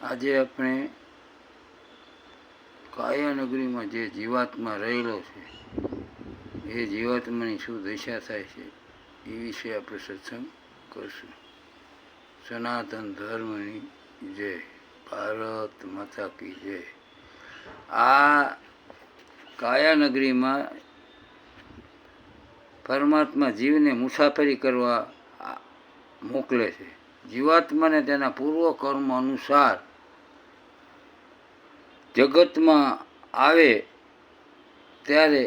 આજે આપણે કાયાનગરીમાં જે જીવાત્મા રહેલો છે એ જીવાત્માની શું દશા થાય છે એ વિશે આપણે સત્સંગ કરશું. સનાતન ધર્મની જય. ભારત માતા કી જય. આ કાયાનગરીમાં પરમાત્મા જીવને મુસાફરી કરવા મોકલે છે. જીવાત્માને તેના પૂર્વ કર્મ અનુસાર જગતમાં આવે ત્યારે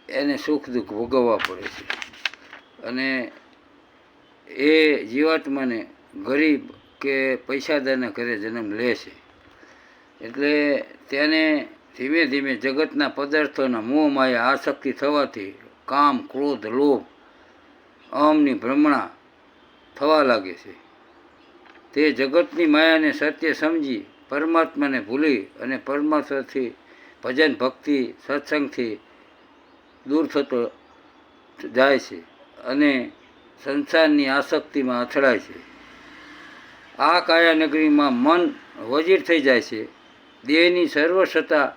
એને સુખ દુઃખ ભોગવવા પડે છે. અને એ જીવાત્માને ગરીબ કે પૈસાદારના ઘરે જન્મ લે છે. એટલે તેને ધીમે ધીમે જગતના પદાર્થોના મોહ માયા આસક્તિ થવાથી કામ ક્રોધ લોભ અહમની ભ્રમણા થવા લાગે છે. તે જગતની માયાને સત્ય સમજી પરમાત્માને ભૂલી અને પરમાત્માથી ભજન ભક્તિ સત્સંગથી દૂર થતો જાય છે અને સંસારની આસક્તિમાં અથડાય છે. આ કાયાનગરીમાં મન વજીર થઈ જાય છે. દેહની સર્વસત્તા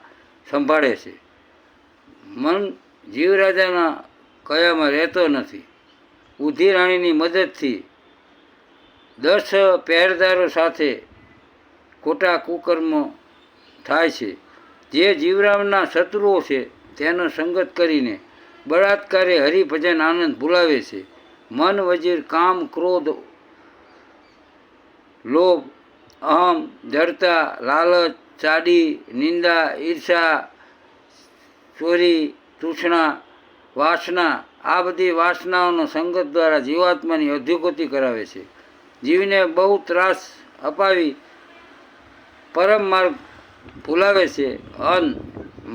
સંભાળે છે. મન જીવરાજાના કયામાં રહેતો નથી. બુદ્ધિ રાણીની મદદથી 10 પહેરેદારો સાથે ખોટા કુકર્મો થાય છે. જે જીવરામના શત્રુઓ છે તેનો સંગત કરીને બળાત્કારે હરિભજન આનંદ ભૂલાવે છે. મન વજીર કામ ક્રોધ લોભ અહમ જડતા લાલચ ચાડી નિંદા ઈર્ષા ચોરી તૃષ્ણા વાસના આ બધી વાસનાઓનો સંગત દ્વારા જીવાત્માની અધોગતિ કરાવે છે. જીવને બહુ ત્રાસ અપાવી પરમ માર્ગ ભૂલાવે છે.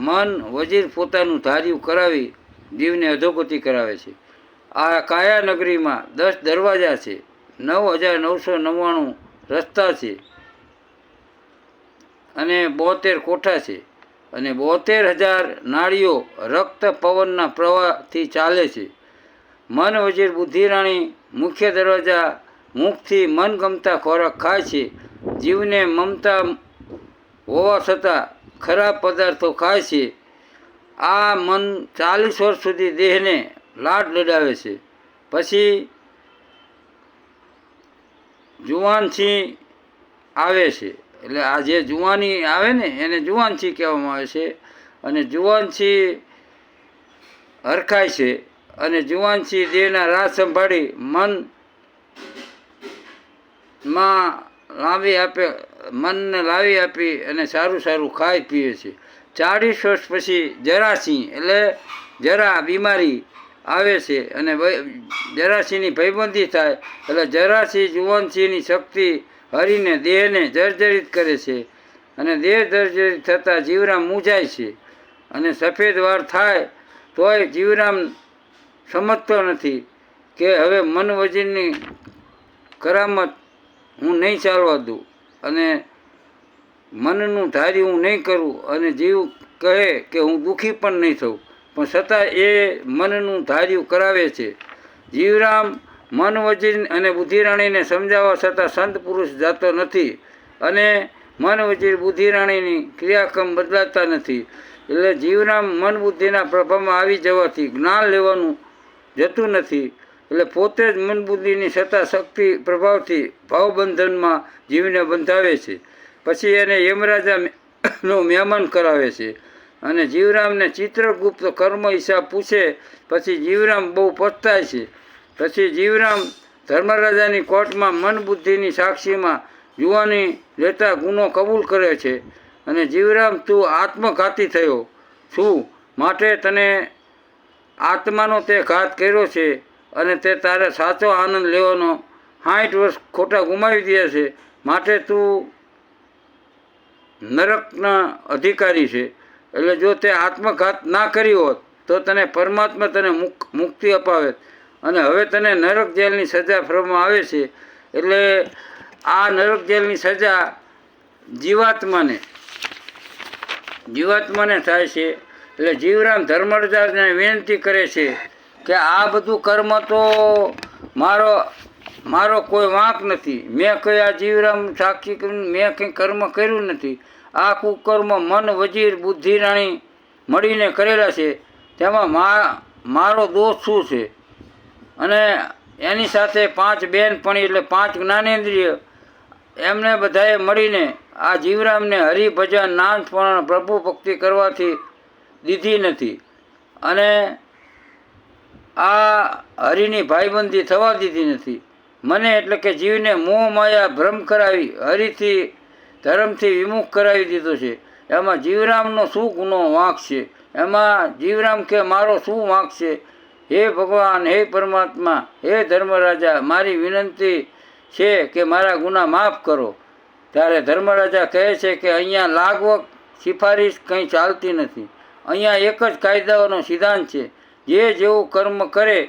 મન વજીર પોતાનું ધાર્યું કરાવી જીવને અધોગતિ કરાવે છે. આ કાયાનગરીમાં 10 દરવાજા છે. 9999 રસ્તા છે અને 72 કોઠા છે અને 72,000 નાળીઓ રક્ત પવનના પ્રવાહથી ચાલે છે. મન વજીર બુદ્ધિરાણી મુખ્ય દરવાજા મુખથી મનગમતા ખોરાક ખાય છે. જીવને મમતા હોવા છતાં ખરાબ પદાર્થો ખાય છે. આ મન 40 વર્ષ સુધી દેહને લાડ લડાવે છે. પછી જુવાનછી આવે છે. એટલે આ જે જુવાની આવે ને એને જુવાનછી કહેવામાં આવે છે. અને જુવાનછી હરખાય છે અને જુવાનછી દેહના રાજ સંભાળી મનને લાવી આપી અને સારું સારું ખાઈ પીવે છે. 40 વર્ષ પછી જરાસિંહ એટલે જરા બીમારી આવે છે અને જરાસિંહની ભયબંધી થાય એટલે જરાસિંહ જુવાનસિંહની શક્તિ હરીને દેહને જર્જરિત કરે છે અને દેહ જર્જરિત થતાં જીવરામ મૂંઝાય છે અને સફેદ વાર થાય તોય જીવરામ સમજતો નથી કે હવે મન વજીરની કરામત હું નહીં ચાલવા દઉં અને મનનું ધાર્યું હું નહીં કરું. અને જીવ કહે કે હું દુઃખી પણ નહીં થઉં પણ છતાં એ મનનું ધાર્યું કરાવે છે. જીવરામ મન વજીર અને બુદ્ધિરાણીને સમજાવવા છતાં સંત પુરુષ જાતો નથી અને મન વજીર બુદ્ધિરાણીની ક્રિયાક્રમ બદલાતા નથી. એટલે જીવરામ મન બુદ્ધિના પ્રભાવમાં આવી જવાથી જ્ઞાન લેવાનું જતું નથી. એટલે પોતે જ મન બુદ્ધિની સત્તા શક્તિ પ્રભાવથી ભાવબંધનમાં જીવને બંધાવે છે. પછી એને યમરાજાનો મહેમાન કરાવે છે અને જીવરામને ચિત્રગુપ્ત કર્મ હિસાબ પૂછે. પછી જીવરામ બહુ પછતાય છે. પછી જીવરામ ધર્મરાજાની કોર્ટમાં મન બુદ્ધિની સાક્ષીમાં જુવાની લેતા ગુનો કબૂલ કરે છે અને જીવરામ તું આત્મઘાતી થયો છું માટે તને આત્માનો તે ઘાત કર્યો છે અને તે તારે સાચો આનંદ લેવાનો 60 વર્ષ ખોટા ગુમાવી દે છે માટે તું નરકના અધિકારી છે. એટલે જો તે આત્મઘાત ના કરી હોત તો તને પરમાત્મા તને મુક્તિ અપાવે અને હવે તને નરક જેલની સજા ફરવામાં આવે છે. એટલે આ નરક જેલની સજા જીવાત્માને થાય છે. એટલે જીવરામ ધર્મરાજાને વિનંતી કરે છે કે આ બધું કર્મ તો મારો મારો કોઈ વાંક નથી. મેં કયા જીવરામ સાક્ષી કરીને મેં કંઈ કર્મ કર્યું નથી. આ કુકર્મ મન વજીર બુદ્ધિ રાણી મળીને કરેલા છે. તેમાં મારો દોષ શું છે? અને એની સાથે 5 બહેનપણી એટલે 5 જ્ઞાનેન્દ્રિય એમને બધાએ મળીને આ જીવરામને હરિભજન નામ સ્મરણ પ્રભુ ભક્તિ કરવાથી દીધી નથી. અને આ હરિની ભાઈબંધી થવા દીધી નથી. મને એટલે કે જીવને મોહ માયા ભ્રમ કરાવી હરિથી ધર્મથી વિમુખ કરાવી દીધો છે. એમાં જીવરામનો શું ગુનો વાંક છે? એમાં જીવરામ કે મારો શું વાંક છે? હે ભગવાન, હે પરમાત્મા, હે ધર્મરાજા, મારી વિનંતી છે કે મારા ગુના માફ કરો. ત્યારે ધર્મરાજા કહે છે કે અહીંયા લાગવક સિફારિશ કંઈ ચાલતી નથી. અહીંયા એક જ કાયદાઓનો સિદ્ધાંત છે. જે જેવું કર્મ કરે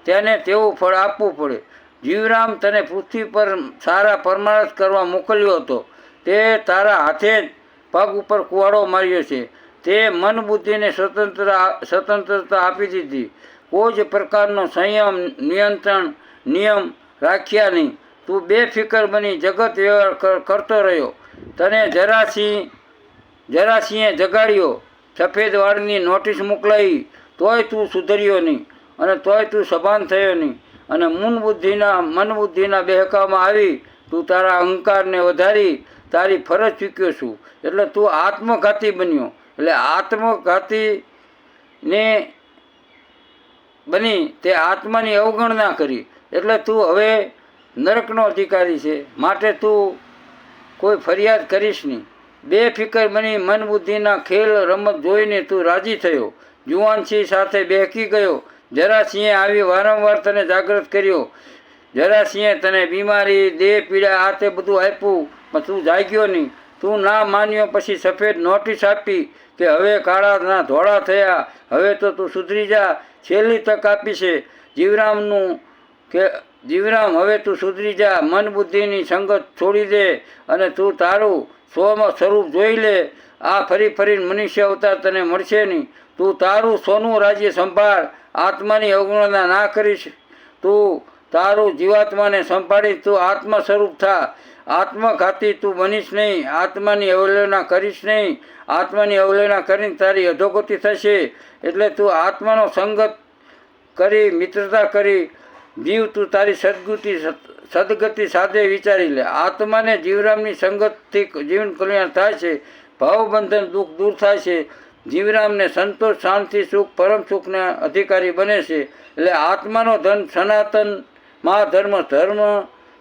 તેને તેવું ફળ આપવું પડે. જીવરામ તને પૃથ્વી પર સારા પરમાર્થ કરવા મોકલ્યો હતો. તે તારા હાથે જ પગ ઉપર કુવાડો માર્યો છે. તે મન બુદ્ધિને સ્વતંત્રતા આપી દીધી. કોઈ જ પ્રકારનો સંયમ નિયંત્રણ નિયમ રાખ્યા નહીં. તું બેફિકર બની જગત વ્યવહાર કરતો રહ્યો. તને જરાસિંહે જગાડ્યો. સફેદ વાળની નોટિસ મોકલાવી તોય તું સુધર્યો નહીં. અને તોય તું સભાન થયો નહીં. અને મન બુદ્ધિના બહેકામાં આવી તું તારા અહંકારને વધારી તારી ફરજ ચૂક્યો છું. એટલે તું આત્મઘાતી બન્યો. એટલે આત્મઘાતીને બની તે આત્માની અવગણના કરી. એટલે તું હવે નરકનો અધિકારી છે. માટે તું કોઈ ફરિયાદ કરીશ નહીં. બેફિકર બની મન બુદ્ધિના ખેલ રમત જોઈને તું રાજી થયો. જુવાનસિંહ સાથે બેહકી ગયો. જરાસિંહે આવી વારંવાર તને જાગૃત કર્યો. જરાસિંહે તને બીમારી દેહ પીડા આ તે બધું આપ્યું, પણ તું જાગ્યો નહીં. તું ના માન્યો પછી સફેદ નોટિસ આપી કે હવે કાળા ના ધોળા થયા, હવે તો તું સુધરી જા. છેલ્લી તક આપી છે જીવરામનું કે જીવરામ હવે તું સુધરી જા. મન બુદ્ધિની સંગત છોડી દે અને તું તારું સ્વરૂપ જોઈ લે. આ ફરીને મનુષ્ય અવતાર તને મળશે નહીં. તું તારું સોનું રાજ્ય સંભાળ. આત્માની અવગણના ના કરીશ. તું તારું જીવાત્માને સંભાળી તું આત્મા સ્વરૂપ થા. આત્મઘાતી તું બનીશ નહીં. આત્માની અવહેલના કરીશ નહીં. આત્માની અવહેલના કરીને તારી અધોગતિ થશે. એટલે તું આત્માનો સંગત કરી મિત્રતા કરી જીવ. તું તારી સદગતિ સાથે વિચારી લે. આત્માને જીવરામની સંગતથી જીવન કલ્યાણ થાય છે. ભાવબંધન દુઃખ દૂર થાય છે. જીવરામને સંતોષ શાંતિ સુખ પરમ સુખના અધિકારી બને છે. એટલે આત્માનો ધન સનાતન મહાધર્મ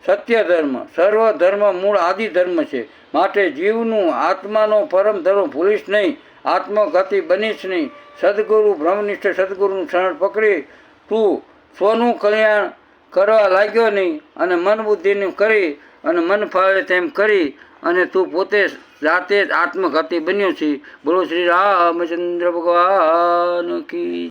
સત્ય ધર્મ સર્વ ધર્મ મૂળ આદિ ધર્મ છે. માટે જીવનું આત્માનો પરમ ધર્મ ભૂલીશ નહીં. આત્મઘાતી બનીશ નહીં. સદગુરુ બ્રહ્મનિષ્ઠ સદગુરુનું શરણ પકડી તું સ્વનું કલ્યાણ કરવા લાગ્યો નહીં. અને મન બુદ્ધિનું કરી અને મન ફાવે તેમ કરી અને તું પોતે જાતે જ આત્મઘાતી બન્યો છે. બોલો શ્રી રામચંદ્ર ભગવાન કી.